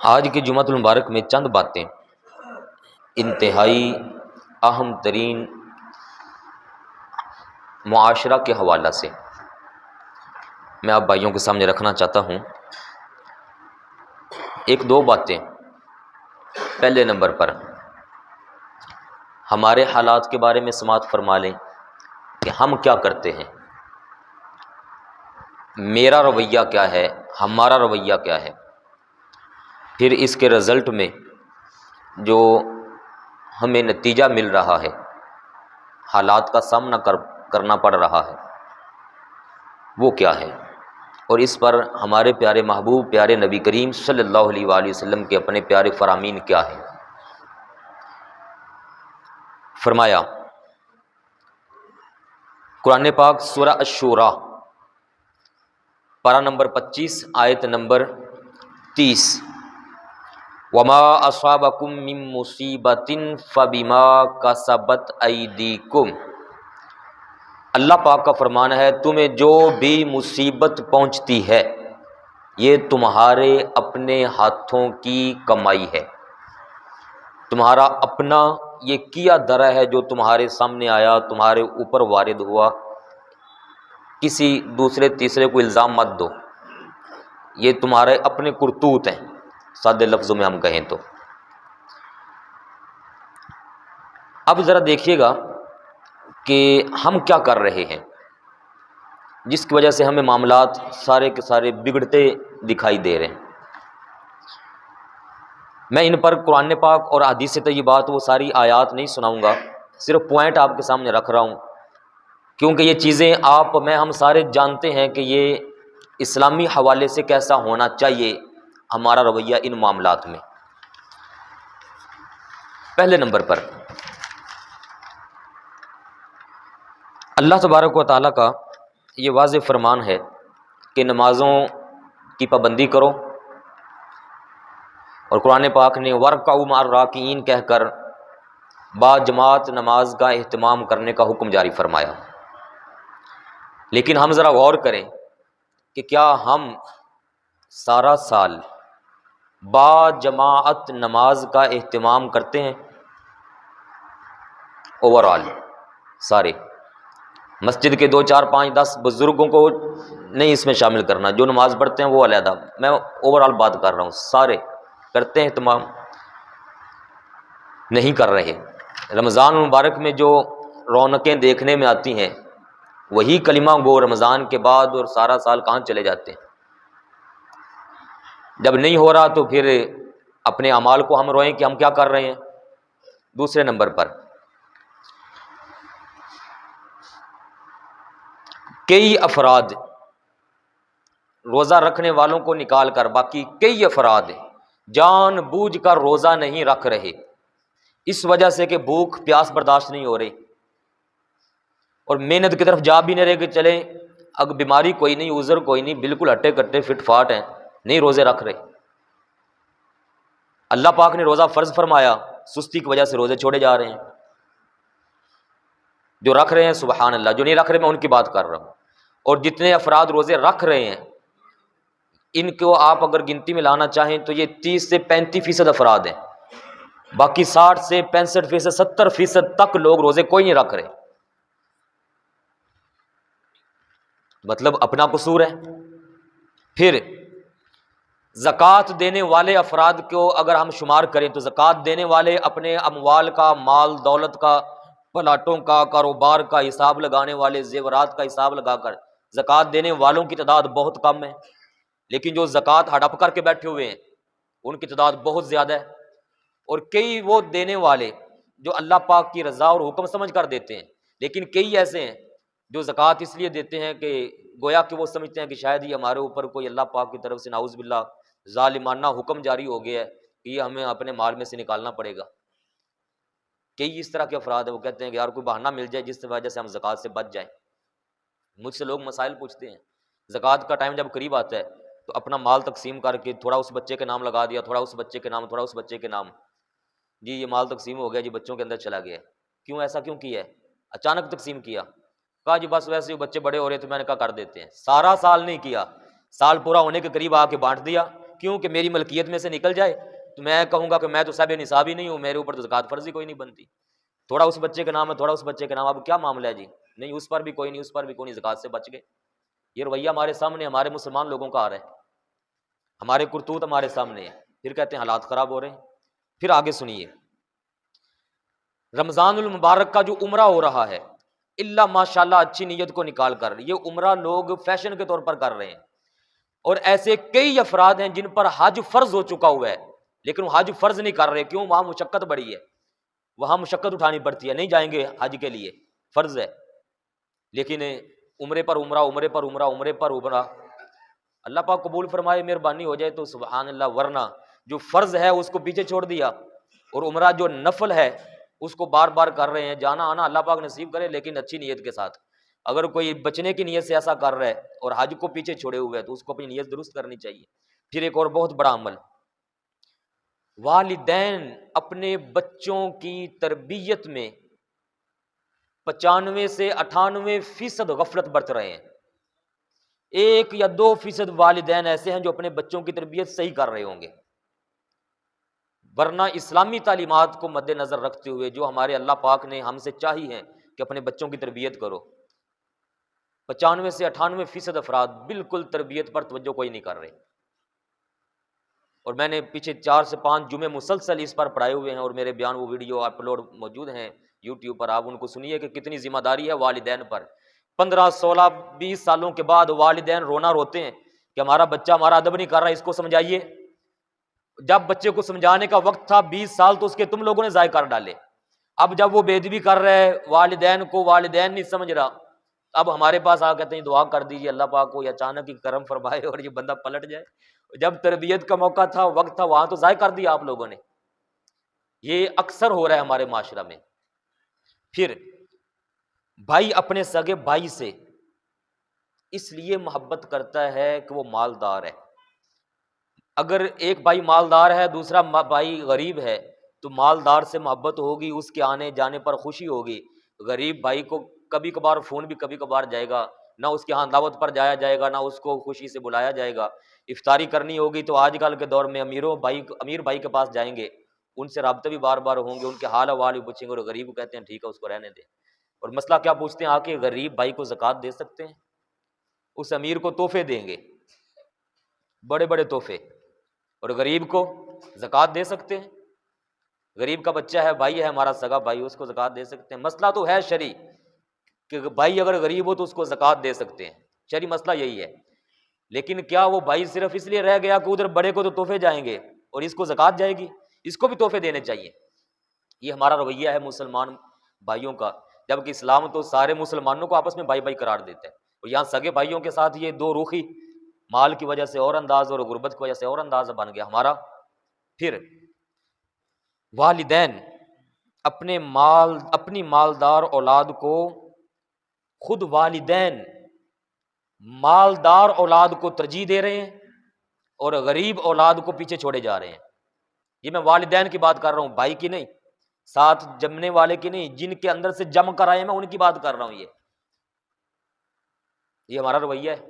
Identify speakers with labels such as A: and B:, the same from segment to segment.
A: آج کی جمعۃ المبارک میں چند باتیں انتہائی اہم ترین معاشرہ کے حوالہ سے میں آپ بھائیوں کے سامنے رکھنا چاہتا ہوں۔ ایک دو باتیں۔ پہلے نمبر پر ہمارے حالات کے بارے میں سماعت فرما لیں کہ ہم کیا کرتے ہیں، میرا رویہ کیا ہے، ہمارا رویہ کیا ہے، پھر اس کے رزلٹ میں جو ہمیں نتیجہ مل رہا ہے، حالات کا سامنا کرنا پڑ رہا ہے، وہ کیا ہے، اور اس پر ہمارے پیارے محبوب پیارے نبی کریم صلی اللہ علیہ وآلہ وسلم کے اپنے پیارے فرامین کیا ہے۔ فرمایا قرآن پاک سورہ الشورى پارہ نمبر 25 آیت نمبر 30، وما اصابکم من مصیبت فبما کسبت ایدیکم، اللہ پاک کا فرمان ہے تمہیں جو بھی مصیبت پہنچتی ہے یہ تمہارے اپنے ہاتھوں کی کمائی ہے، تمہارا اپنا یہ کیا درا ہے جو تمہارے سامنے آیا، تمہارے اوپر وارد ہوا، کسی دوسرے تیسرے کو الزام مت دو، یہ تمہارے اپنے کرتوت ہیں، سادے لفظوں میں ہم کہیں تو۔ اب ذرا دیکھیے گا کہ ہم کیا کر رہے ہیں جس کی وجہ سے ہمیں معاملات سارے کے سارے بگڑتے دکھائی دے رہے ہیں۔ میں ان پر قرآن پاک اور حدیث طیبات وہ ساری آیات نہیں سناؤں گا، صرف پوائنٹ آپ کے سامنے رکھ رہا ہوں، کیونکہ یہ چیزیں ہم سارے جانتے ہیں کہ یہ اسلامی حوالے سے کیسا ہونا چاہیے ہمارا رویہ ان معاملات میں۔ پہلے نمبر پر اللہ تبارک و تعالیٰ کا یہ واضح فرمان ہے کہ نمازوں کی پابندی کرو، اور قرآن پاک نے وَارْكَعُوا مَعَ الرَّاكِعِينَ کہہ کر با جماعت نماز کا اہتمام کرنے کا حکم جاری فرمایا۔ لیکن ہم ذرا غور کریں کہ کیا ہم سارا سال با جماعت نماز کا اہتمام کرتے ہیں؟ اوورآل سارے، مسجد کے 2 4 5 10 بزرگوں کو نہیں اس میں شامل کرنا، جو نماز پڑھتے ہیں وہ علیحدہ، میں اوورآل بات کر رہا ہوں، سارے کرتے ہیں اہتمام؟ نہیں کر رہے۔ رمضان مبارک میں جو رونقیں دیکھنے میں آتی ہیں وہی کلمہ گو رمضان کے بعد اور سارا سال کہاں چلے جاتے ہیں؟ جب نہیں ہو رہا تو پھر اپنے اعمال کو ہم روئیں کہ ہم کیا کر رہے ہیں۔ دوسرے نمبر پر کئی افراد روزہ رکھنے والوں کو نکال کر باقی کئی افراد جان بوجھ کر روزہ نہیں رکھ رہے، اس وجہ سے کہ بھوک پیاس برداشت نہیں ہو رہی، اور محنت کی طرف جا بھی نہیں رہے کہ چلیں اب بیماری کوئی نہیں، عذر کوئی نہیں، بالکل ہٹے کٹے فٹ فاٹ ہیں، نہیں روزے رکھ رہے۔ اللہ پاک نے روزہ فرض فرمایا، سستی کی وجہ سے روزے چھوڑے جا رہے ہیں۔ جو رکھ رہے ہیں سبحان اللہ، جو نہیں رکھ رہے میں ان کی بات کر رہا ہوں۔ اور جتنے افراد روزے رکھ رہے ہیں ان کو آپ اگر گنتی میں لانا چاہیں تو یہ 30 سے 35% افراد ہیں، باقی 60 سے 65% 70% تک لوگ روزے کوئی نہیں رکھ رہے، مطلب اپنا قصور ہے۔ پھر زکوٰۃ دینے والے افراد کو اگر ہم شمار کریں تو زکوٰۃ دینے والے اپنے اموال کا، مال دولت کا، پلاٹوں کا، کاروبار کا حساب لگانے والے، زیورات کا حساب لگا کر زکوٰۃ دینے والوں کی تعداد بہت کم ہے، لیکن جو زکوٰۃ ہڑپ کر کے بیٹھے ہوئے ہیں ان کی تعداد بہت زیادہ ہے۔ اور کئی وہ دینے والے جو اللہ پاک کی رضا اور حکم سمجھ کر دیتے ہیں، لیکن کئی ایسے ہیں جو زکوٰۃ اس لیے دیتے ہیں کہ گویا کہ وہ سمجھتے ہیں کہ شاید یہ ہمارے اوپر کوئی اللہ پاک کی طرف سے نعوذ باللہ ظالمانہ حکم جاری ہو گیا ہے کہ یہ ہمیں اپنے مال میں سے نکالنا پڑے گا۔ کئی اس طرح کے افراد ہیں، وہ کہتے ہیں کہ یار کوئی بہانہ مل جائے جس وجہ سے ہم زکوٰۃ سے بچ جائیں۔ مجھ سے لوگ مسائل پوچھتے ہیں، زکوٰۃ کا ٹائم جب قریب آتا ہے تو اپنا مال تقسیم کر کے تھوڑا اس بچے کے نام لگا دیا، تھوڑا اس بچے کے نام، تھوڑا اس بچے کے نام، جی یہ مال تقسیم ہو گیا، جی بچوں کے اندر چلا گیا ہے۔ کیوں ایسا کیوں کیا ہے؟ اچانک تقسیم کیا، کہا جی بس ویسے ہی بچے بڑے ہو رہے تو میں نے کہا کر دیتے ہیں۔ سارا سال نہیں کیا، سال پورا ہونے کے قریب آ کے بانٹ دیا کیوں کہ میری ملکیت میں سے نکل جائے تو میں کہوں گا کہ میں تو صاحب نصاب ہی نہیں ہوں، میرے اوپر تو زکوٰۃ فرض ہی کوئی نہیں بنتی، تھوڑا اس بچے کا نام ہے، تھوڑا اس بچے کا نام، اب کیا معاملہ ہے جی، نہیں اس پر بھی کوئی نہیں، اس پر بھی کوئی نہیں، زکوٰۃ سے بچ گئے۔ یہ رویہ ہمارے سامنے ہمارے مسلمان لوگوں کا آ رہا ہے، ہمارے کرتوت ہمارے سامنے ہے، پھر کہتے ہیں حالات خراب ہو رہے ہیں۔ پھر آگے سنیے، رمضان المبارک کا جو عمرہ ہو رہا ہے، اللہ ماشاء اللہ اچھی نیت کو نکال کر، یہ عمرہ لوگ فیشن کے طور پر کر رہے ہیں، اور ایسے کئی افراد ہیں جن پر حج فرض ہو چکا ہوا ہے لیکن وہ حج فرض نہیں کر رہے، کیوں؟ وہاں مشقت بڑی ہے، وہاں مشقت اٹھانی پڑتی ہے، نہیں جائیں گے حج کے لیے، فرض ہے، لیکن عمرے پر عمرہ، عمرے پر عمرہ، عمرے پر عمرہ، اللہ پاک قبول فرمائے، مہربانی ہو جائے تو سبحان اللہ، ورنہ جو فرض ہے اس کو پیچھے چھوڑ دیا، اور عمرہ جو نفل ہے اس کو بار بار کر رہے ہیں، جانا آنا اللہ پاک نصیب کرے لیکن اچھی نیت کے ساتھ۔ اگر کوئی بچنے کی نیت سے ایسا کر رہا ہے اور حج کو پیچھے چھوڑے ہوئے ہے تو اس کو اپنی نیت درست کرنی چاہیے۔ پھر ایک اور بہت بڑا عمل، والدین اپنے بچوں کی تربیت میں 95 سے 98% غفلت برت رہے ہیں، 1 یا 2% والدین ایسے ہیں جو اپنے بچوں کی تربیت صحیح کر رہے ہوں گے، ورنہ اسلامی تعلیمات کو مد نظر رکھتے ہوئے جو ہمارے اللہ پاک نے ہم سے چاہی ہیں کہ اپنے بچوں کی تربیت کرو، 95 سے 98% افراد بالکل تربیت پر توجہ کوئی نہیں کر رہے، اور میں نے پیچھے 4 سے 5 جمعے مسلسل اس پر پڑھائے ہوئے ہیں، اور میرے بیان وہ ویڈیو اپلوڈ موجود ہیں یوٹیوب پر، آپ ان کو سنیے کہ کتنی ذمہ داری ہے والدین پر۔ 15 16 20 سالوں کے بعد والدین رونا روتے ہیں کہ ہمارا بچہ ہمارا ادب نہیں کر رہا، اس کو سمجھائیے۔ جب بچے کو سمجھانے کا وقت تھا 20 سال تو اس کے تم لوگوں نے ضائع کر ڈالے، اب جب وہ بے ادبی کر رہے والدین کو، والدین نہیں سمجھ رہا، اب ہمارے پاس آ کہتے ہیں دعا کر دیجیے اللہ پاک کو اچانک ہی کرم فرمائے اور یہ بندہ پلٹ جائے، جب تربیت کا موقع تھا، وقت تھا، وہاں تو ضائع کر دیا آپ لوگوں نے۔ یہ اکثر ہو رہا ہے ہمارے معاشرہ میں۔ پھر بھائی اپنے سگے بھائی سے اس لیے محبت کرتا ہے کہ وہ مالدار ہے، اگر ایک بھائی مالدار ہے دوسرا بھائی غریب ہے تو مالدار سے محبت ہوگی، اس کے آنے جانے پر خوشی ہوگی، غریب بھائی کو کبھی کبھار فون بھی کبھی کبھار جائے گا، نہ اس کے ہاں دعوت پر جایا جائے گا، نہ اس کو خوشی سے بلایا جائے گا، افطاری کرنی ہوگی تو آج کل کے دور میں امیر بھائی کے پاس جائیں گے، ان سے رابطے بھی بار بار ہوں گے، ان کے حال احوال بھی پوچھیں گے، اور غریب کو کہتے ہیں ٹھیک ہے اس کو رہنے دیں، اور مسئلہ کیا پوچھتے ہیں آ کے، غریب بھائی کو زکوٰۃ دے سکتے ہیں؟ اس امیر کو تحفے دیں گے، بڑے بڑے تحفے، اور غریب کو زکوٰۃ دے سکتے ہیں؟ غریب کا بچہ ہے، بھائی ہے ہمارا سگا بھائی، اس کو زکوٰۃ دے سکتے ہیں؟ مسئلہ تو ہے شرعی کہ بھائی اگر غریب ہو تو اس کو زکوٰۃ دے سکتے ہیں، شرعی مسئلہ یہی ہے، لیکن کیا وہ بھائی صرف اس لیے رہ گیا کہ ادھر بڑے کو تو تحفے جائیں گے اور اس کو زکوٰۃ جائے گی؟ اس کو بھی تحفے دینے چاہیے۔ یہ ہمارا رویہ ہے مسلمان بھائیوں کا، جبکہ اسلام تو سارے مسلمانوں کو آپس میں بھائی بھائی قرار دیتا ہے، اور یہاں سگے بھائیوں کے ساتھ یہ دو روخی مال کی وجہ سے اور انداز اور غربت کی وجہ سے اور انداز بن گیا ہمارا۔ پھر والدین اپنی مالدار اولاد کو، خود والدین مالدار اولاد کو ترجیح دے رہے ہیں اور غریب اولاد کو پیچھے چھوڑے جا رہے ہیں۔ یہ میں والدین کی بات کر رہا ہوں، بھائی کی نہیں، ساتھ جمنے والے کی نہیں، جن کے اندر سے جم کر آئے میں ان کی بات کر رہا ہوں۔ یہ ہمارا رویہ ہے۔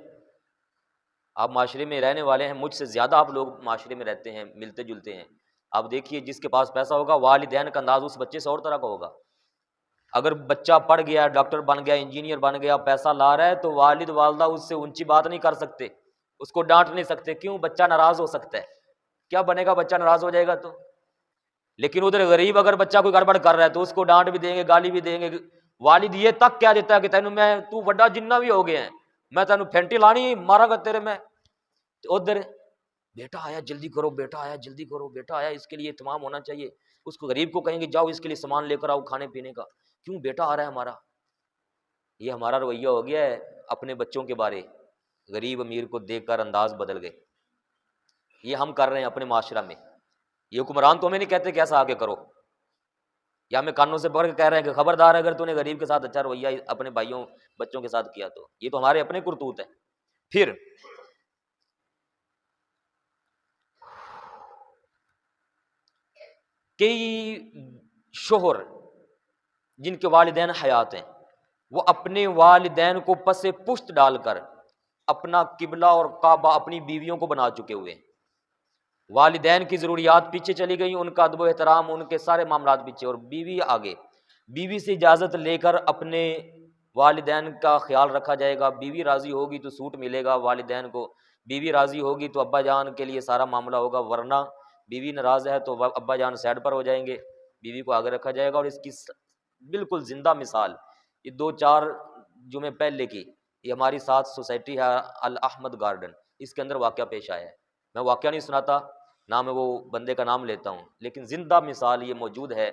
A: آپ معاشرے میں رہنے والے ہیں، مجھ سے زیادہ آپ لوگ معاشرے میں رہتے ہیں، ملتے جلتے ہیں، آپ دیکھیے جس کے پاس پیسہ ہوگا والدین کا انداز اس بچے سے اور طرح کا ہوگا۔ اگر بچہ پڑھ گیا، ڈاکٹر بن گیا، انجینئر بن گیا، پیسہ لا رہا ہے تو والد والدہ اس سے اونچی بات نہیں کر سکتے، اس کو ڈانٹ نہیں سکتے، کیوں؟ بچہ ناراض ہو سکتا ہے، کیا بنے گا بچہ ناراض ہو جائے گا تو۔ لیکن ادھر غریب اگر بچہ کوئی گڑبڑ کر رہا ہے تو اس کو ڈانٹ بھی دیں گے، گالی بھی دیں گے، والد یہ تک کہہ دیتا ہے کہ تو بڑا جنہ بھی ہو گیا ہے، میں تینوں پھینٹی لانی مارا گا تیرے میں۔ ادھر بیٹا آیا جلدی کرو، بیٹا آیا جلدی کرو، بیٹا آیا اس کے لیے اہتمام ہونا چاہیے، اس کو غریب کو کہیں گے جاؤ اس کے لیے سامان لے کر آؤ کھانے پینے کا، کیوں؟ بیٹا آ رہا ہے ہمارا۔ یہ ہمارا رویہ ہو گیا ہے اپنے بچوں کے بارے، غریب امیر کو دیکھ کر انداز بدل گئے، یہ ہم کر رہے ہیں اپنے معاشرہ میں۔ یہ حکمران تو ہمیں نہیں کہتے کہ ایسا آگے کرو، یا ہمیں کانوں سے پکڑ کے کہہ رہے ہیں کہ خبردار اگر تو نے غریب کے ساتھ اچھا رویہ اپنے بھائیوں بچوں کے ساتھ کیا تو۔ یہ تو ہمارے اپنے کرتوت ہیں۔ پھر کئی شوہر جن کے والدین حیات ہیں وہ اپنے والدین کو پس پشت ڈال کر اپنا قبلہ اور کعبہ اپنی بیویوں کو بنا چکے ہوئے ہیں، والدین کی ضروریات پیچھے چلی گئیں، ان کا ادب و احترام، ان کے سارے معاملات پیچھے، اور بیوی آگے۔ بیوی سے اجازت لے کر اپنے والدین کا خیال رکھا جائے گا، بیوی راضی ہوگی تو سوٹ ملے گا والدین کو، بیوی راضی ہوگی تو ابا جان کے لیے سارا معاملہ ہوگا، ورنہ بیوی ناراض ہے تو ابا جان سائڈ پر ہو جائیں گے، بیوی کو آگے رکھا جائے گا۔ اور اس کی بالکل زندہ مثال یہ 2-4 جمعے پہلے کی، یہ ہماری ساتھ سوسائٹی ہے الاحمد گارڈن، اس کے اندر واقعہ پیش آیا ہے۔ میں واقعہ نہیں سناتا، نہ میں وہ بندے کا نام لیتا ہوں، لیکن زندہ مثال یہ موجود ہے۔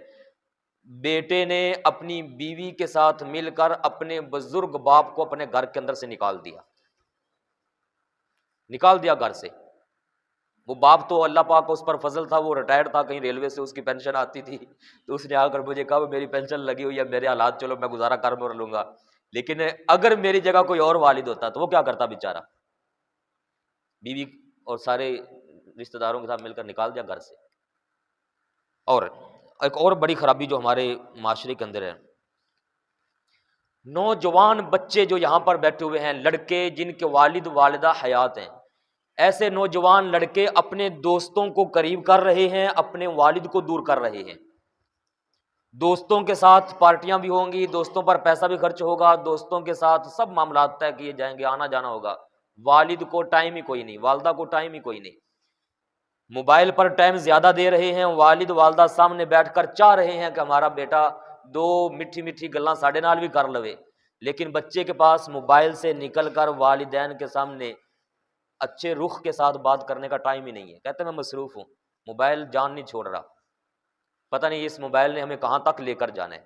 A: بیٹے نے اپنی بیوی کے ساتھ مل کر اپنے بزرگ باپ کو اپنے گھر کے اندر سے نکال دیا گھر سے۔ وہ باپ تو اللہ پاک کو اس پر فضل تھا، وہ ریٹائرڈ تھا کہیں ریلوے سے، اس کی پینشن آتی تھی، تو اس نے آ کر مجھے کہا میری پینشن لگی ہوئی ہے، میرے حالات چلو میں گزارا کر لوں گا، لیکن اگر میری جگہ کوئی اور والد ہوتا تو وہ کیا کرتا بیچارہ؟ بیوی اور سارے رشتہ داروں کے ساتھ مل کر نکال دیا گھر سے۔ اور ایک اور بڑی خرابی جو ہمارے معاشرے کے اندر ہے، نوجوان بچے جو یہاں پر بیٹھے ہوئے ہیں، لڑکے جن کے والد والدہ حیات ہیں، ایسے نوجوان لڑکے اپنے دوستوں کو قریب کر رہے ہیں، اپنے والد کو دور کر رہے ہیں۔ دوستوں کے ساتھ پارٹیاں بھی ہوں گی، دوستوں پر پیسہ بھی خرچ ہوگا، دوستوں کے ساتھ سب معاملات طے کیے جائیں گے، آنا جانا ہوگا، والد کو ٹائم ہی کوئی نہیں، والدہ کو ٹائم ہی کوئی نہیں۔ موبائل پر ٹائم زیادہ دے رہے ہیں، والد والدہ سامنے بیٹھ کر چاہ رہے ہیں کہ ہمارا بیٹا 2 میٹھی میٹھی گلاں ساڈے نال بھی کر لوے، لیکن بچے کے پاس موبائل سے نکل کر والدین کے سامنے اچھے رخ کے ساتھ بات کرنے کا ٹائم ہی نہیں ہے، کہتے میں مصروف ہوں، موبائل جان نہیں چھوڑ رہا، پتہ نہیں اس موبائل نے ہمیں کہاں تک لے کر جانا ہے،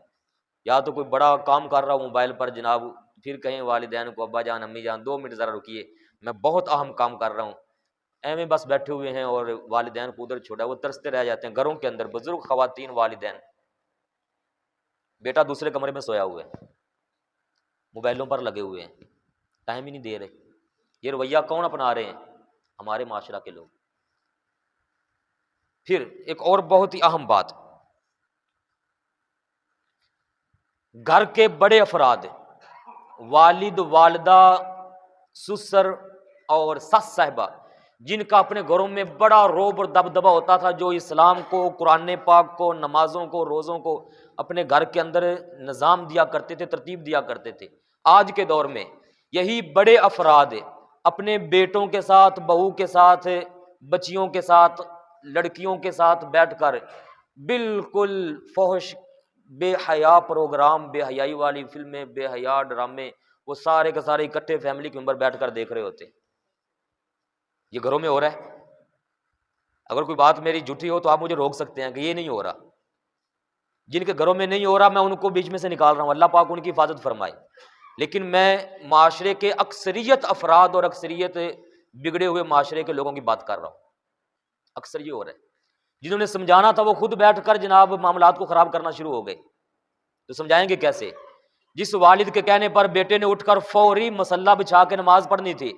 A: یا تو کوئی بڑا کام کر رہا ہوں موبائل پر جناب، پھر کہیں والدین کو ابا جان امی جان 2 منٹ ذرا رکیے میں بہت اہم کام کر رہا ہوں، ایویں بس بیٹھے ہوئے ہیں، اور والدین کو ادھر چھوڑا، وہ ترستے رہ جاتے ہیں گھروں کے اندر، بزرگ خواتین والدین، بیٹا دوسرے کمرے میں سویا ہوا ہے، موبائلوں پر لگے ہوئے ہیں، ٹائم ہی نہیں دے رہے۔ یہ رویہ کون اپنا رہے ہیں؟ ہمارے معاشرہ کے لوگ۔ پھر ایک اور بہت ہی اہم بات، گھر کے بڑے افراد، والد والدہ، سسر اور سس صاحبہ، جن کا اپنے گھروں میں بڑا روب اور دبدبہ ہوتا تھا، جو اسلام کو، قرآن پاک کو، نمازوں کو، روزوں کو اپنے گھر کے اندر نظام دیا کرتے تھے، ترتیب دیا کرتے تھے، آج کے دور میں یہی بڑے افراد اپنے بیٹوں کے ساتھ، بہو کے ساتھ، بچیوں کے ساتھ، لڑکیوں کے ساتھ بیٹھ کر بالکل فحش، بے حیا پروگرام، بے حیائی والی فلمیں، بے حیا ڈرامے، وہ سارے کے سارے اکٹھے فیملی کے ممبر بیٹھ کر دیکھ رہے ہوتے ہیں۔ یہ گھروں میں ہو رہا ہے، اگر کوئی بات میری جھوٹی ہو تو آپ مجھے روک سکتے ہیں کہ یہ نہیں ہو رہا، جن کے گھروں میں نہیں ہو رہا میں ان کو بیچ میں سے نکال رہا ہوں، اللہ پاک ان کی حفاظت فرمائے، لیکن میں معاشرے کے اکثریت افراد اور اکثریت بگڑے ہوئے معاشرے کے لوگوں کی بات کر رہا ہوں، اکثر یہ ہو رہا ہے، جنہوں نے سمجھانا تھا وہ خود بیٹھ کر جناب معاملات کو خراب کرنا شروع ہو گئے، تو سمجھائیں گے کیسے؟ جس والد کے کہنے پر بیٹے نے اٹھ کر فوری مصلی بچھا کے نماز پڑھنی تھی،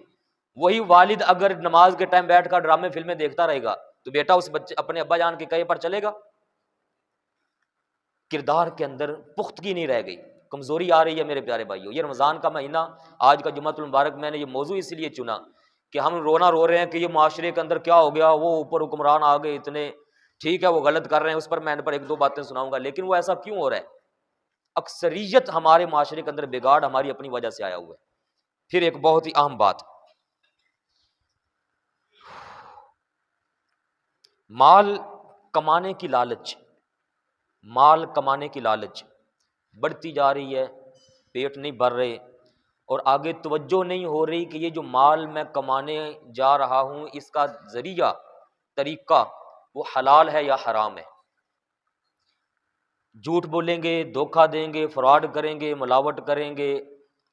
A: وہی والد اگر نماز کے ٹائم بیٹھ کر ڈرامے فلمیں دیکھتا رہے گا تو بیٹا اس بچے اپنے ابا جان کے کہے پر چلے گا؟ کردار کے اندر پختگی نہیں رہ گئی، کمزوری آ رہی ہے میرے پیارے بھائیوں۔ یہ رمضان کا مہینہ، آج کا جمعۃ المبارک، میں نے یہ موضوع اس لیے چنا کہ ہم رونا رو رہے ہیں کہ یہ معاشرے کے اندر کیا ہو گیا، وہ اوپر حکمران آ گئے اتنے، ٹھیک ہے وہ غلط کر رہے ہیں، اس پر میں ان پر 1-2 باتیں سناؤں گا، لیکن وہ ایسا کیوں ہو رہا ہے؟ اکثریت ہمارے معاشرے کے اندر بگاڑ ہماری اپنی وجہ سے آیا ہوا ہے۔ پھر ایک بہت ہی اہم بات، مال کمانے کی لالچ، مال کمانے کی لالچ بڑھتی جا رہی ہے، پیٹ نہیں بھر رہے، اور آگے توجہ نہیں ہو رہی کہ یہ جو مال میں کمانے جا رہا ہوں اس کا ذریعہ، طریقہ وہ حلال ہے یا حرام ہے۔ جھوٹ بولیں گے، دھوکہ دیں گے، فراڈ کریں گے، ملاوٹ کریں گے،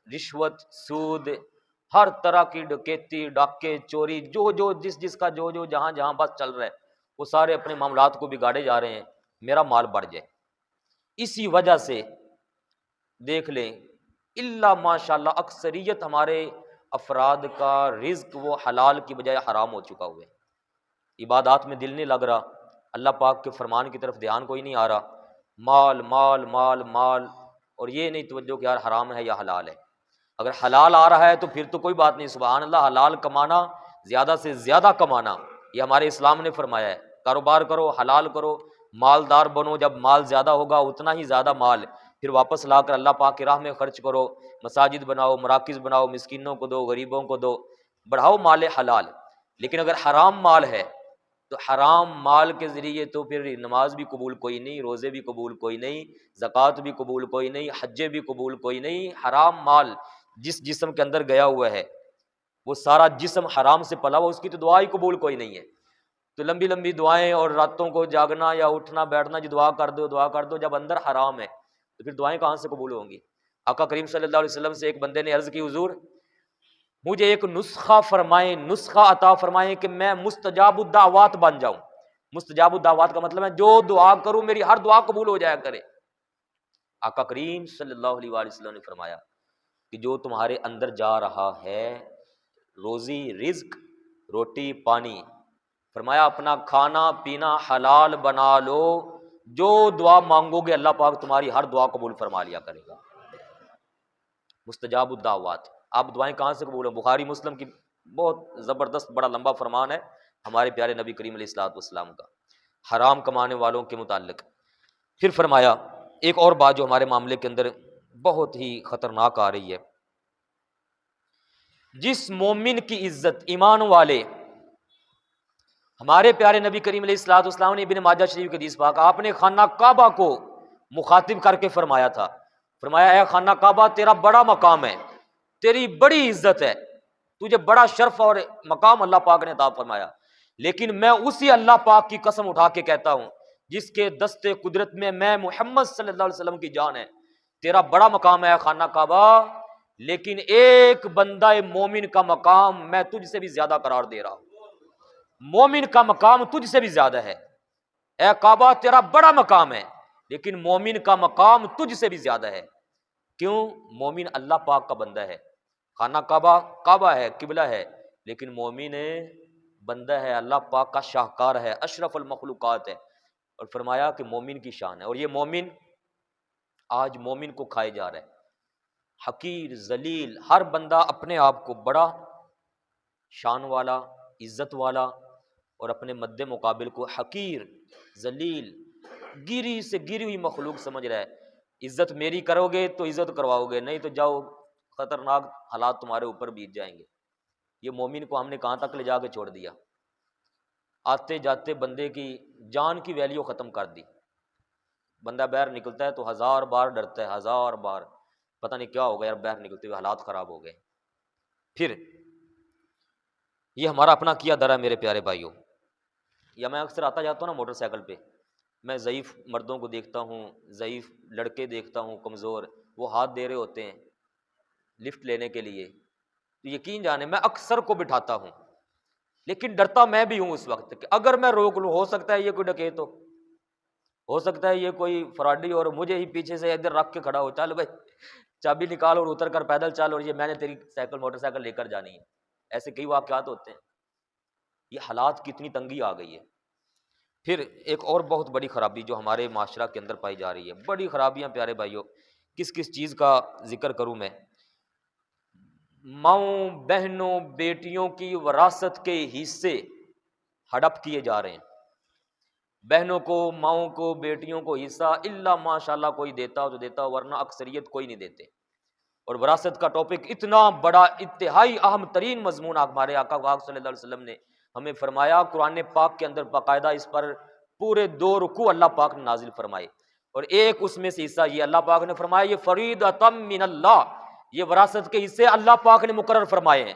A: رشوت، سود، ہر طرح کی ڈکیتی، ڈاکے، چوری، جو جس کا جو جہاں بس چل رہا ہے، وہ سارے اپنے معاملات کو بگاڑے جا رہے ہیں، میرا مال بڑھ جائے۔ اسی وجہ سے دیکھ لیں الا ماشاء اللہ اکثریت ہمارے افراد کا رزق وہ حلال کی بجائے حرام ہو چکا ہوا ہے، عبادات میں دل نہیں لگ رہا، اللہ پاک کے فرمان کی طرف دھیان کوئی نہیں آ رہا، مال مال مال مال، اور یہ نہیں توجہ کہ یار حرام ہے یا حلال ہے۔ اگر حلال آ رہا ہے تو پھر تو کوئی بات نہیں، سبحان اللہ، حلال کمانا، زیادہ سے زیادہ کمانا، یہ ہمارے اسلام نے فرمایا ہے، کاروبار کرو، حلال کرو، مالدار بنو، جب مال زیادہ ہوگا اتنا ہی زیادہ مال پھر واپس لا کر اللہ پاک کی راہ میں خرچ کرو، مساجد بناؤ، مراکز بناؤ، مسکینوں کو دو، غریبوں کو دو، بڑھاؤ مال حلال۔ لیکن اگر حرام مال ہے تو حرام مال کے ذریعے تو پھر نماز بھی قبول کوئی نہیں، روزے بھی قبول کوئی نہیں، زکوٰۃ بھی قبول کوئی نہیں، حج بھی قبول کوئی نہیں۔ حرام مال جس جسم کے اندر گیا ہوا ہے وہ سارا جسم حرام سے پلا ہوا، اس کی تو دعا ہی قبول کوئی نہیں ہے۔ تو لمبی لمبی دعائیں اور راتوں کو جاگنا یا اٹھنا بیٹھنا، جو دعا کر دو دعا کر دو، جب اندر حرام ہے تو پھر دعائیں کہاں سے قبول ہوں گی؟ آقا کریم صلی اللہ علیہ وسلم سے ایک بندے نے عرض کی، حضور مجھے ایک نسخہ فرمائیں، نسخہ عطا فرمائیں کہ میں مستجاب الدعوات بن جاؤں۔ مستجاب الدعوات کا مطلب ہے جو دعا کروں میری ہر دعا قبول ہو جایا کرے۔ آقا کریم صلی اللہ علیہ وآلہ وسلم نے فرمایا کہ جو تمہارے اندر جا رہا ہے روزی رزق، روٹی پانی، فرمایا اپنا کھانا پینا حلال بنا لو، جو دعا مانگو گے اللہ پاک تمہاری ہر دعا قبول فرما لیا کرے گا۔ مستجاب الدعوات، آپ دعائیں کہاں سے قبول ہیں؟ بخاری مسلم کی بہت زبردست بڑا لمبا فرمان ہے ہمارے پیارے نبی کریم علیہ الصلوۃ والسلام کا حرام کمانے والوں کے متعلق۔ پھر فرمایا ایک اور بات جو ہمارے معاملے کے اندر بہت ہی خطرناک آ رہی ہے، جس مومن کی عزت، ایمان والے، ہمارے پیارے نبی کریم علیہ الصلوۃ والسلام نے ابن ماجہ شریف کی حدیث پاک، آپ نے خانہ کعبہ کو مخاطب کر کے فرمایا تھا، فرمایا اے خانہ کعبہ تیرا بڑا مقام ہے، تیری بڑی عزت ہے، تجھے بڑا شرف اور مقام اللہ پاک نے عطا فرمایا، لیکن میں اسی اللہ پاک کی قسم اٹھا کے کہتا ہوں جس کے دست قدرت میں محمد صلی اللہ علیہ وسلم کی جان ہے، تیرا بڑا مقام ہے خانہ کعبہ، لیکن ایک بندہ مومن کا مقام میں تجھ سے بھی زیادہ قرار دے رہا ہوں، مومن کا مقام تجھ سے بھی زیادہ ہے، اے کعبہ تیرا بڑا مقام ہے لیکن مومن کا مقام تجھ سے بھی زیادہ ہے۔ کیوں؟ مومن اللہ پاک کا بندہ ہے، خانہ کعبہ کعبہ ہے، قبلہ ہے، لیکن مومن بندہ ہے، اللہ پاک کا شاہکار ہے، اشرف المخلوقات ہے، اور فرمایا کہ مومن کی شان ہے۔ اور یہ مومن آج مومن کو کھائے جا رہا ہے، حقیر ذلیل، ہر بندہ اپنے آپ کو بڑا شان والا، عزت والا، اور اپنے مد مقابل کو حقیر ذلیل گری سے گری ہوئی مخلوق سمجھ رہا ہے۔ عزت میری کرو گے تو عزت کرواؤ گے، نہیں تو جاؤ خطرناک حالات تمہارے اوپر بیت جائیں گے۔ یہ مومن کو ہم نے کہاں تک لے جا کے چھوڑ دیا، آتے جاتے بندے کی جان کی ویلیو ختم کر دی۔ بندہ باہر نکلتا ہے تو ہزار بار ڈرتا ہے، ہزار بار پتہ نہیں کیا ہو گیا، باہر نکلتے ہوئے حالات خراب ہو گئے۔ پھر یہ ہمارا اپنا کیا درا میرے پیارے بھائیوں، یا میں اکثر آتا جاتا ہوں نا موٹر سائیکل پہ، میں ضعیف مردوں کو دیکھتا ہوں، ضعیف لڑکے دیکھتا ہوں، کمزور، وہ ہاتھ دے رہے ہوتے ہیں لفٹ لینے کے لیے، تو یقین جانے میں اکثر کو بٹھاتا ہوں، لیکن ڈرتا میں بھی ہوں اس وقت کہ اگر میں روک لوں ہو سکتا ہے یہ کوئی ڈکیت ہو سکتا ہے یہ کوئی فراڈی، اور مجھے ہی پیچھے سے ادھر رکھ کے کھڑا ہو، چل بھائی چابی نکال اور اتر کر پیدل چل، اور یہ میں نے تیری سائیکل موٹر سائیکل لے کر جانی ہے۔ ایسے کئی واقعات ہوتے ہیں، یہ حالات کی اتنی تنگی آ گئی ہے۔ پھر ایک اور بہت بڑی خرابی جو ہمارے معاشرہ کے اندر پائی جا رہی ہے، بڑی خرابیاں پیارے بھائیوں، کس کس چیز کا ذکر کروں میں؟ ماؤں بہنوں بیٹیوں کی وراثت کے حصے ہڑپ کیے جا رہے ہیں، بہنوں کو، ماؤں کو، بیٹیوں کو حصہ الا ماشاءاللہ کوئی دیتا ہو تو دیتا ہو، ورنہ اکثریت کوئی نہیں دیتے۔ اور وراثت کا ٹاپک اتنا بڑا، انتہائی اہم ترین مضمون ہمارے آقا پاک صلی اللہ علیہ وسلم نے ہمیں فرمایا، قرآن پاک کے اندر باقاعدہ اس پر پورے 2 رکوع اللہ پاک نے نازل فرمائے، اور ایک اس میں سے حصہ یہ اللہ پاک نے فرمایا یہ فریضۃ من اللہ، یہ وراثت کے حصے اللہ پاک نے مقرر فرمائے ہیں۔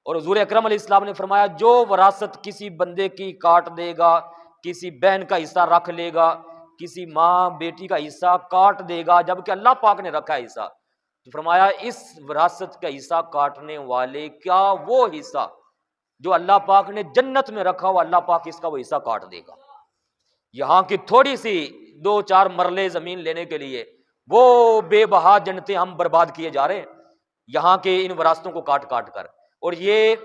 A: اور حضور اکرم علیہ السلام نے فرمایا جو وراثت کسی بندے کی کاٹ دے گا، کسی بہن کا حصہ رکھ لے گا، کسی ماں بیٹی کا حصہ کاٹ دے گا جبکہ اللہ پاک نے رکھا ہے حصہ، تو فرمایا اس وراثت کا حصہ کاٹنے والے کیا وہ حصہ جو اللہ پاک نے جنت میں رکھا ہو، اللہ پاک اس کا وہ حصہ کاٹ دے گا۔ یہاں کی تھوڑی سی 2-4 مرلے زمین لینے کے لیے وہ بے بہا جنتیں ہم برباد کیے جا رہے ہیں یہاں کے ان وراثتوں کو کاٹ کاٹ کر، اور یہ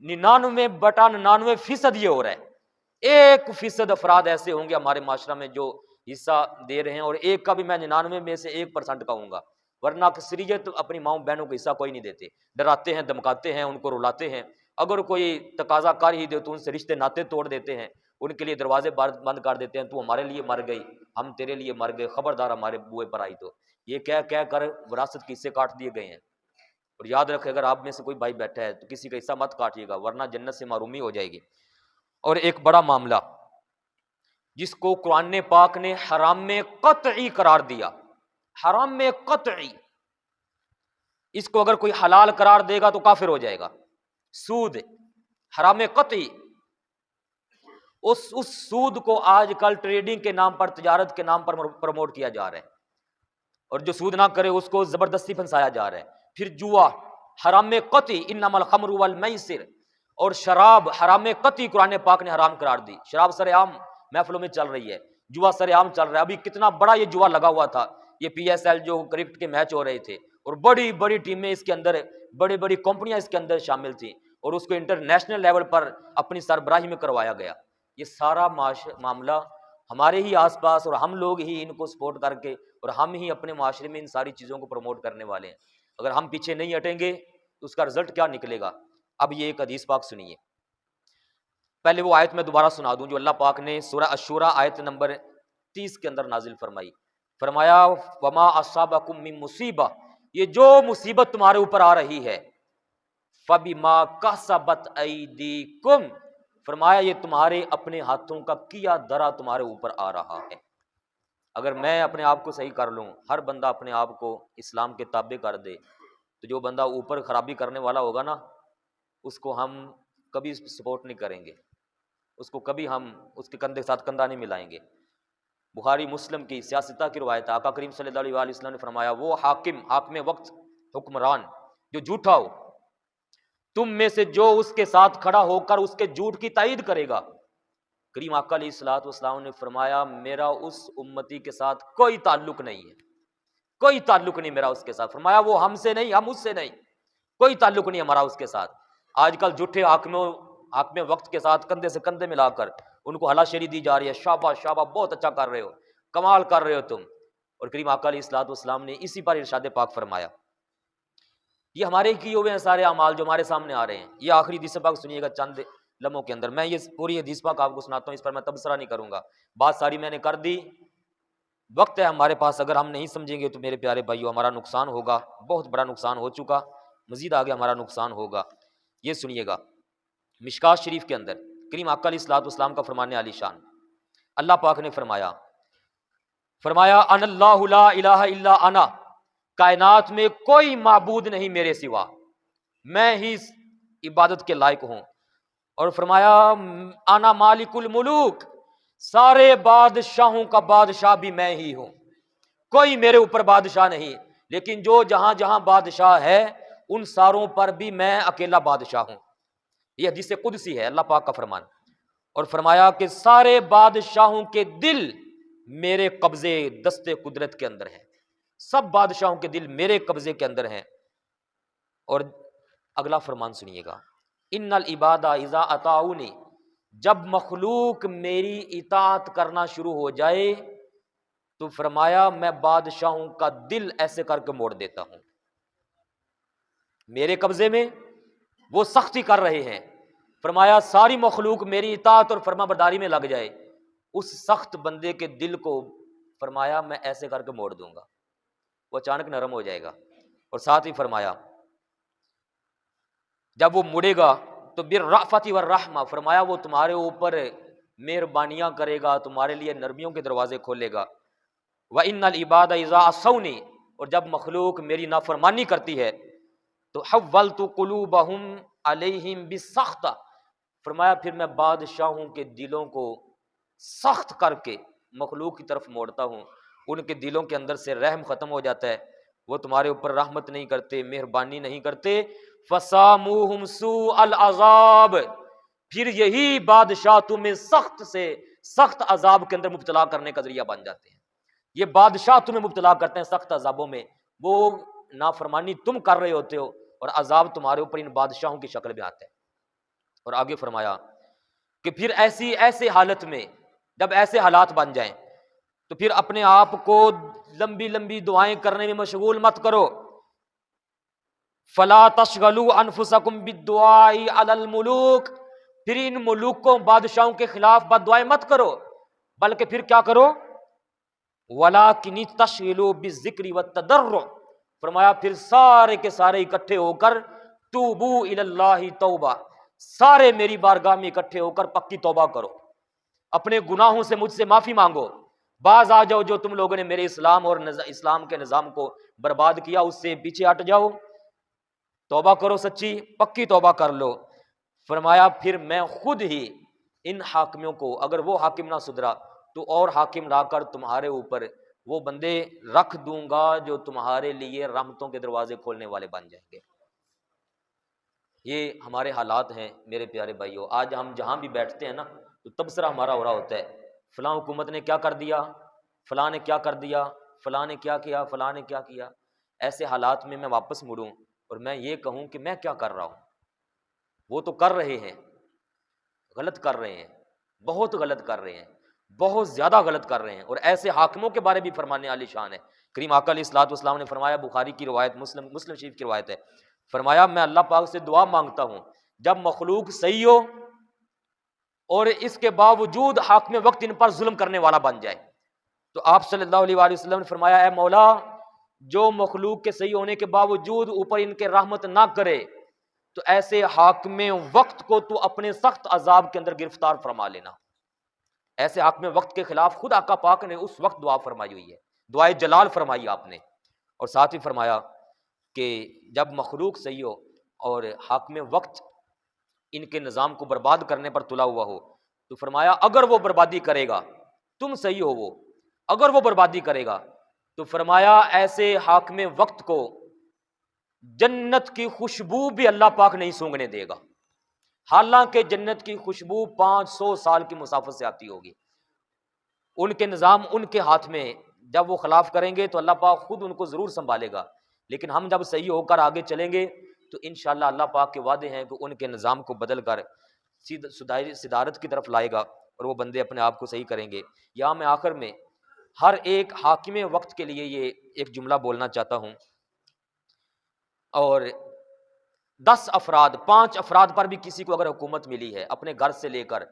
A: 99.99% یہ ہو رہا ہے۔ 1% افراد ایسے ہوں گے ہمارے معاشرہ میں جو حصہ دے رہے ہیں، اور ایک کا بھی میں 99 میں سے 1% کہوں گا، ورنہ اکثریت اپنی ماؤں بہنوں کو حصہ کوئی نہیں دیتے، ڈراتے ہیں، دھمکاتے ہیں، ان کو رلاتے ہیں، اگر کوئی تقاضا کر ہی دے تو ان سے رشتے ناطے توڑ دیتے ہیں، ان کے لیے دروازے بند کر دیتے ہیں، تو ہمارے لیے مر گئی، ہم تیرے لیے مر گئے، خبردار ہمارے بوئے پر آئی تو، یہ کہہ کر وراثت کے حصے کاٹ دیے گئے ہیں۔ اور یاد رکھے اگر آپ میں سے کوئی بھائی بیٹھا ہے تو کسی کا حصہ مت کاٹیے گا، ورنہ جنت سے محرومی ہو جائے گی۔ اور ایک بڑا معاملہ جس کو قرآن پاک نے حرام میں قطعی قرار دیا، حرام میں قطعی، اس کو اگر کوئی حلال قرار دے گا تو کافر ہو جائے گا، سود حرام قطعی۔ اس سود کو آج کل ٹریڈنگ کے نام پر، تجارت کے نام پر پروموٹ کیا جا رہا ہے، اور جو سود نہ کرے اس کو زبردستی پھنسایا جا رہا ہے۔ پھر جوا حرام قطعی، انما الخمر والمیسر، اور شراب حرام قطعی قرآن پاک نے حرام قرار دی۔ شراب سر عام محفلوں میں چل رہی ہے، جوا سر عام چل رہا ہے۔ ابھی کتنا بڑا یہ جوا لگا ہوا تھا، یہ پی ایس ایل جو کرکٹ کے میچ ہو رہے تھے، اور بڑی بڑی ٹیمیں اس کے اندر، بڑی بڑی کمپنیاں اس کے اندر شامل تھیں، اور اس کو انٹرنیشنل لیول پر اپنی سربراہی میں کروایا گیا۔ یہ سارا معاملہ ہمارے ہی آس پاس، اور ہم لوگ ہی ان کو سپورٹ کر کے، اور ہم ہی اپنے معاشرے میں ان ساری چیزوں کو پروموٹ کرنے والے ہیں۔ اگر ہم پیچھے نہیں ہٹیں گے تو اس کا رزلٹ کیا نکلے گا؟ اب یہ ایک حدیث پاک سنیے، پہلے وہ آیت میں دوبارہ سنا دوں جو اللہ پاک نے سورہ الشورى آیت نمبر 30 کے اندر نازل فرمائی۔ فرمایا وما اصابکم من مصیبہ، یہ جو مصیبت تمہارے اوپر آ رہی ہے، فبما کسبت ایدیکم، فرمایا یہ تمہارے اپنے ہاتھوں کا کیا درا تمہارے اوپر آ رہا ہے۔ اگر میں اپنے آپ کو صحیح کر لوں، ہر بندہ اپنے آپ کو اسلام کے تابع کر دے، تو جو بندہ اوپر خرابی کرنے والا ہوگا نا، اس کو ہم کبھی سپورٹ نہیں کریں گے، اس کو کبھی ہم اس کے کندھے کے ساتھ کندھا نہیں ملائیں گے۔ بخاری مسلم کی سیاستہ کی روایت، آقا کریم صلی اللہ علیہ وسلم نے فرمایا وہ حاکم وقت، حکمران جو جھوٹا ہو، تم میں سے جو اس کے ساتھ کھڑا ہو کر اس کے جھوٹ کی تائید کرے گا، کریم آقا علیہ الصلوۃ والسلام نے فرمایا میرا اس امتی کے ساتھ کوئی تعلق نہیں ہے، کوئی تعلق نہیں میرا اس کے ساتھ۔ فرمایا وہ ہم سے نہیں، ہم اس سے نہیں، کوئی تعلق نہیں ہمارا اس کے ساتھ۔ آج کل جھوٹے حاکم وقت کے ساتھ کندھے سے کندھے ملا کر ان کو ہلاشیری دی جا رہی ہے، شاباش شاباش بہت اچھا کر رہے ہو، کمال کر رہے ہو تم۔ اور کریم آقا علیہ الصلوۃ والسلام نے اسی پر ارشاد پاک فرمایا، یہ ہمارے کیے ہوئے ہیں سارے اعمال جو ہمارے سامنے آ رہے ہیں۔ یہ آخری حدیث پاک سنیے گا چند لمحوں کے اندر، میں یہ پوری حدیث پاک آپ کو سناتا ہوں، اس پر میں تبصرہ نہیں کروں گا، بات ساری میں نے کر دی۔ وقت ہے ہمارے پاس، اگر ہم نہیں سمجھیں گے تو میرے پیارے بھائیو ہمارا نقصان ہوگا، بہت بڑا نقصان ہو چکا، مزید آگے ہمارا نقصان ہوگا۔ یہ سنیے گا، مشکات شریف کے اندر کریم آقا علیہ الصلوۃ والسلام کا فرمان عالی شان، اللہ پاک نے فرمایا ان اللہ لا الہ الا انا، کائنات میں کوئی معبود نہیں میرے سوا، میں ہی عبادت کے لائق ہوں۔ اور فرمایا انا مالک الملوک، سارے بادشاہوں کا بادشاہ بھی میں ہی ہوں، کوئی میرے اوپر بادشاہ نہیں، لیکن جو جہاں جہاں بادشاہ ہے ان ساروں پر بھی میں اکیلا بادشاہ ہوں۔ یہ حدیث قدسی ہے، اللہ پاک کا فرمان۔ اور فرمایا کہ سارے بادشاہوں کے دل میرے قبضے دست قدرت کے اندر ہیں، سب بادشاہوں کے دل میرے قبضے کے اندر ہیں۔ اور اگلا فرمان سنیے گا، ان العباد اذا اطاعونی، جب مخلوق میری اطاعت کرنا شروع ہو جائے تو فرمایا میں بادشاہوں کا دل ایسے کر کے موڑ دیتا ہوں، میرے قبضے میں وہ سختی کر رہے ہیں، فرمایا ساری مخلوق میری اطاعت اور فرما برداری میں لگ جائے، اس سخت بندے کے دل کو فرمایا میں ایسے کر کے موڑ دوں گا، وہ اچانک نرم ہو جائے گا۔ اور ساتھ ہی فرمایا جب وہ مڑے گا تو بالرأفۃ والرحمہ، فرمایا وہ تمہارے اوپر مہربانیاں کرے گا، تمہارے لیے نرمیوں کے دروازے کھولے گا۔ وَإِنَّ الْعِبَادَ إِذَا عَصَوْنِي، اور جب مخلوق میری نافرمانی کرتی ہے تو حَوَّلْتُ قُلُوبَهُمْ عَلَيْهِمْ بِالسَّخْطِ، فرمایا پھر میں بادشاہوں کے دلوں کو سخت کر کے مخلوق کی طرف موڑتا ہوں، ان کے دلوں کے اندر سے رحم ختم ہو جاتا ہے، وہ تمہارے اوپر رحمت نہیں کرتے، مہربانی نہیں کرتے۔ فَسَامُوهُمْ سُوءَ الْعَذَابِ، پھر یہی بادشاہ تمہیں سخت سے سخت عذاب کے اندر مبتلا کرنے کا ذریعہ بن جاتے ہیں۔ یہ بادشاہ تمہیں مبتلا کرتے ہیں سخت عذابوں میں، وہ نافرمانی تم کر رہے ہوتے ہو اور عذاب تمہارے اوپر ان بادشاہوں کی شکل میں آتا ہے۔ اور آگے فرمایا کہ پھر ایسی حالت میں جب ایسے حالات بن جائیں تو پھر اپنے آپ کو لمبی لمبی دعائیں کرنے میں مشغول مت کرو، فلا تشغلوا انفسکم بالدعاء علی الملوک، پھر ان ملوکوں بادشاہوں کے خلاف بد دعائیں مت کرو، بلکہ پھر کیا کرو، وَلَٰكِنِ تَشْغِلُوا بِالذِّكْرِ وَالتَّضَرُّعِ، فرمایا پھر سارے کے سارے اکٹھے ہو کر توبو الی اللہ توبہ، سارے میری بارگاہ میں اکٹھے ہو کر پکی توبہ کرو، اپنے گناہوں سے مجھ سے معافی مانگو، باز آ جاؤ جو تم لوگوں نے میرے اسلام اور اسلام کے نظام کو برباد کیا اس سے پیچھے ہٹ جاؤ، توبہ کرو، سچی پکی توبہ کر لو۔ فرمایا پھر میں خود ہی ان حاکموں کو، اگر وہ حاکم نہ سدھرا تو اور حاکم لا کر تمہارے اوپر وہ بندے رکھ دوں گا جو تمہارے لیے رحمتوں کے دروازے کھولنے والے بن جائیں گے۔ یہ ہمارے حالات ہیں میرے پیارے بھائیوں، آج ہم جہاں بھی بیٹھتے ہیں نا تو تبصرہ ہمارا ہو رہا ہوتا ہے، فلاں حکومت نے کیا کر دیا، فلاں نے کیا کر دیا، فلاں نے کیا کیا، فلاں نے کیا کیا۔ ایسے حالات میں واپس مڑوں اور میں یہ کہوں کہ میں کیا کر رہا ہوں، وہ تو کر رہے ہیں، غلط کر رہے ہیں، بہت غلط کر رہے ہیں، بہت زیادہ غلط کر رہے ہیں، اور ایسے حاکموں کے بارے بھی فرمانے والی شان ہے۔ کریم آقا علیہ الصلوۃ والسلام نے فرمایا، بخاری کی روایت، مسلم شریف کی روایت ہے، فرمایا میں اللہ پاک سے دعا مانگتا ہوں جب مخلوق صحیح ہو اور اس کے باوجود حاکم وقت ان پر ظلم کرنے والا بن جائے، تو آپ صلی اللہ علیہ وآلہ وسلم نے فرمایا اے مولا جو مخلوق کے صحیح ہونے کے باوجود اوپر ان کے رحمت نہ کرے تو ایسے حاکم وقت کو تو اپنے سخت عذاب کے اندر گرفتار فرما لینا۔ ایسے حاکم وقت کے خلاف خود آقا پاک نے اس وقت دعا فرمائی ہوئی ہے، دعائے جلال فرمائی آپ نے، اور ساتھ ہی فرمایا کہ جب مخلوق صحیح ہو اور حاکم وقت ان کے نظام کو برباد کرنے پر تلا ہوا ہو تو فرمایا اگر وہ بربادی کرے گا، تم صحیح ہو وہ اگر وہ بربادی کرے گا تو فرمایا ایسے حاکم وقت کو جنت کی خوشبو بھی اللہ پاک نہیں سونگنے دے گا، حالانکہ جنت کی خوشبو 500 سال کی مسافت سے آتی ہوگی۔ ان کے نظام ان کے ہاتھ میں، جب وہ خلاف کریں گے تو اللہ پاک خود ان کو ضرور سنبھالے گا، لیکن ہم جب صحیح ہو کر آگے چلیں گے تو انشاءاللہ اللہ پاک کے وعدے ہیں کہ ان کے نظام کو بدل کر صدارت کی طرف لائے گا اور وہ بندے اپنے آپ کو صحیح کریں گے۔ یہاں میں آخر میں ہر ایک حاکم وقت کے لیے یہ ایک جملہ بولنا چاہتا ہوں، اور 10 افراد 5 افراد پر بھی کسی کو اگر حکومت ملی ہے، اپنے گھر سے لے کر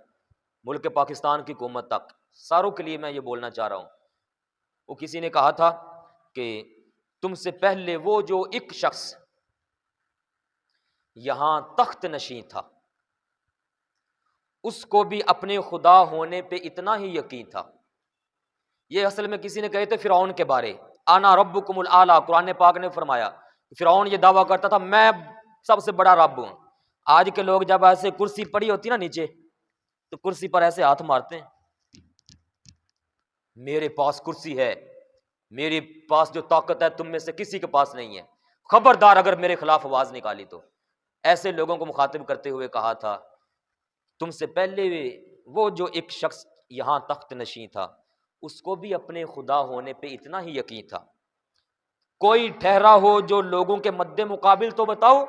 A: ملک پاکستان کی حکومت تک، ساروں کے لیے میں یہ بولنا چاہ رہا ہوں، وہ کسی نے کہا تھا کہ تم سے پہلے وہ جو ایک شخص یہاں تخت نشین تھا اس کو بھی اپنے خدا ہونے پہ اتنا ہی یقین تھا۔ یہ اصل میں کسی نے کہے تھے فرعون کے بارے، آنا ربکم الاعلی، قرآن پاک نے فرمایا فرعون یہ دعویٰ کرتا تھا میں سب سے بڑا رب ہوں۔ آج کے لوگ جب ایسے کرسی پڑی ہوتی نا نیچے تو کرسی پر ایسے ہاتھ مارتے ہیں، میرے پاس کرسی ہے، میرے پاس جو طاقت ہے تم میں سے کسی کے پاس نہیں ہے، خبردار اگر میرے خلاف آواز نکالی تو۔ ایسے لوگوں کو مخاطب کرتے ہوئے کہا تھا تم سے پہلے وہ جو ایک شخص یہاں تخت نشین تھا اس کو بھی اپنے خدا ہونے پہ اتنا ہی یقین تھا، کوئی ٹھہرا ہو جو لوگوں کے مد مقابل تو بتاؤ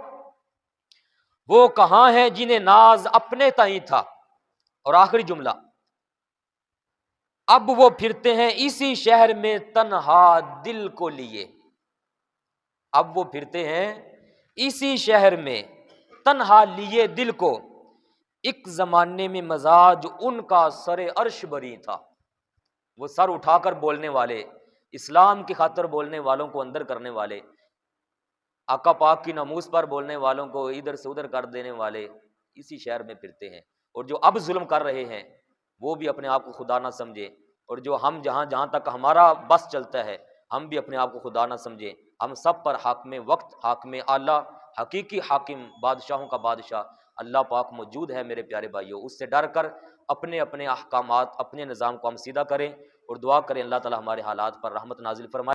A: وہ کہاں ہیں جنہیں ناز اپنے تئیں تھا۔ اور آخری جملہ، اب وہ پھرتے ہیں اسی شہر میں تنہا دل کو لیے، اب وہ پھرتے ہیں اسی شہر میں تنہا لیے دل کو، ایک زمانے میں مزاج ان کا سر عرش بری تھا، وہ سر اٹھا کر بولنے والے، اسلام کی خاطر بولنے والوں کو اندر کرنے والے، آقا پاک کی ناموس پر بولنے والوں کو ادھر سے ادھر کر دینے والے اسی شہر میں پھرتے ہیں، اور جو اب ظلم کر رہے ہیں وہ بھی اپنے آپ کو خدا نہ سمجھے، اور جو ہم جہاں تک ہمارا بس چلتا ہے ہم بھی اپنے آپ کو خدا نہ سمجھے، ہم سب پر حاکم وقت، حاکم اعلیٰ، حقیقی حاکم، بادشاہوں کا بادشاہ اللہ پاک موجود ہے میرے پیارے بھائیوں، اس سے ڈر کر اپنے اپنے احکامات، اپنے نظام کو ہم سیدھا کریں اور دعا کریں اللہ تعالی ہمارے حالات پر رحمت نازل فرمائے۔